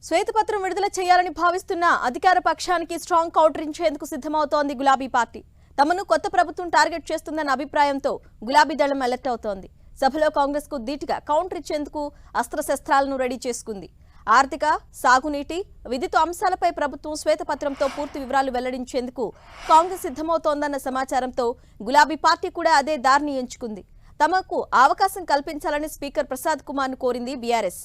శ్వేతపత్రం విడుదల చేయాలని భావిస్తున్న అధికార పక్షానికి స్ట్రాంగ్ కౌంటర్ ఇచ్చేందుకు సిద్ధమవుతోంది గులాబీ పార్టీ. తమను కొత్త ప్రభుత్వం టార్గెట్ చేస్తుందన్న అభిప్రాయంతో గులాబీ దళం అలర్ట్ అవుతోంది. సభలో కాంగ్రెస్ కు ధీటుగా కౌంటర్ ఇచ్చేందుకు అస్త్రశస్త్రాలను రెడీ చేసుకుంది. ఆర్థిక, సాగునీటి, విద్యుత్ అంశాలపై ప్రభుత్వం శ్వేతపత్రంతో పూర్తి వివరాలు వెల్లడించేందుకు కాంగ్రెస్ సిద్ధమవుతోందన్న సమాచారంతో గులాబీ పార్టీ కూడా అదే దారిని ఎంచుకుంది. తమకు అవకాశం కల్పించాలని స్పీకర్ ప్రసాద్ కుమార్ ను కోరింది బీఆర్ఎస్.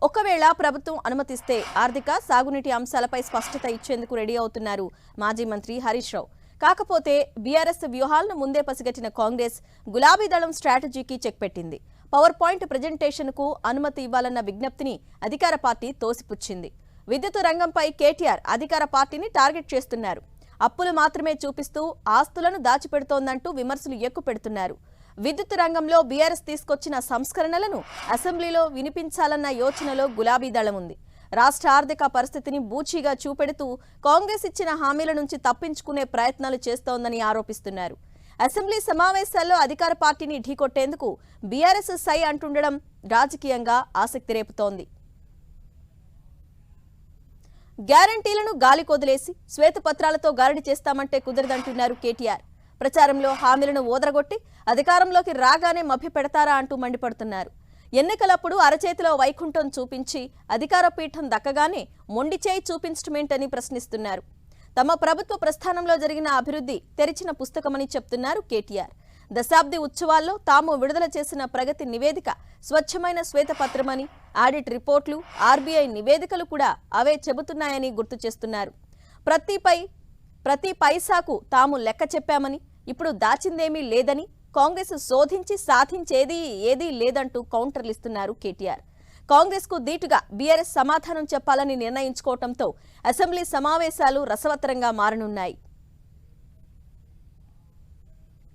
ఒకవేళ ప్రభుత్వం అనుమతిస్తే ఆర్థిక, సాగునీటి అంశాలపై స్పష్టత ఇచ్చేందుకు రెడీ అవుతున్నారు మాజీ మంత్రి హరీష్ రావు. కాకపోతే బీఆర్ఎస్ వ్యూహాలను ముందే పసిగట్టిన కాంగ్రెస్ గులాబీ దళం స్ట్రాటజీకి చెక్ పెట్టింది. పవర్ పాయింట్ ప్రెజెంటేషన్ కు అనుమతి ఇవ్వాలన్న విజ్ఞప్తిని అధికార పార్టీ తోసిపుచ్చింది. విద్యుత్ రంగంపై కేటీఆర్ అధికార పార్టీని టార్గెట్ చేస్తున్నారు. అప్పులు మాత్రమే చూపిస్తూ ఆస్తులను దాచిపెడుతోందంటూ విమర్శలు ఎక్కుపెడుతున్నారు. విద్యుత్ రంగంలో బీఆర్ఎస్ తీసుకొచ్చిన సంస్కరణలను అసెంబ్లీలో వినిపించాలన్న యోచనలో గులాబీ దళం ఉంది. రాష్ట్ర ఆర్థిక పరిస్థితిని బూచీగా చూపెడుతూ కాంగ్రెస్ ఇచ్చిన హామీల నుంచి తప్పించుకునే ప్రయత్నాలు చేస్తోందని ఆరోపిస్తున్నారు. అసెంబ్లీ సమావేశాల్లో అధికార పార్టీని ఢీకొట్టేందుకు బీఆర్ఎస్ సై అంటుండడం రాజకీయంగా ఆసక్తి రేపుతోంది. గ్యారంటీలను గాలికొదిలేసి శ్వేతపత్రాలతో గారడి చేస్తామంటే కుదరదంటున్నారు కేటీఆర్. ప్రచారంలో హామీలను ఓదరగొట్టి అధికారంలోకి రాగానే మభ్యపెడతారా అంటూ మండిపడుతున్నారు. ఎన్నికలప్పుడు అరచేతిలో వైకుంఠం చూపించి అధికార పీఠం దక్కగానే మొండి చేయి చూపించటమేంటని ప్రశ్నిస్తున్నారు. తమ ప్రభుత్వ ప్రస్థానంలో జరిగిన అభివృద్ధి తెరిచిన పుస్తకమని చెప్తున్నారు కేటీఆర్. దశాబ్ది ఉత్సవాల్లో తాము విడుదల చేసిన ప్రగతి నివేదిక స్వచ్ఛమైన శ్వేతపత్రమని, ఆడిట్ రిపోర్టులు, ఆర్బీఐ నివేదికలు కూడా అవే చెబుతున్నాయని గుర్తు చేస్తున్నారు. ప్రతి పైసాకు తాము లెక్క చెప్పామని, ఇప్పుడు దాచిందేమీ లేదని, కాంగ్రెస్ శోధించి సాధించేది ఏదీ లేదంటూ కౌంటర్లిస్తున్నారు కేటీఆర్. కాంగ్రెస్ కు ధీటుగా బీఆర్ఎస్ సమాధానం చెప్పాలని నిర్ణయించుకోవడంతో అసెంబ్లీ సమావేశాలు రసవత్తరంగా మారనున్నాయి.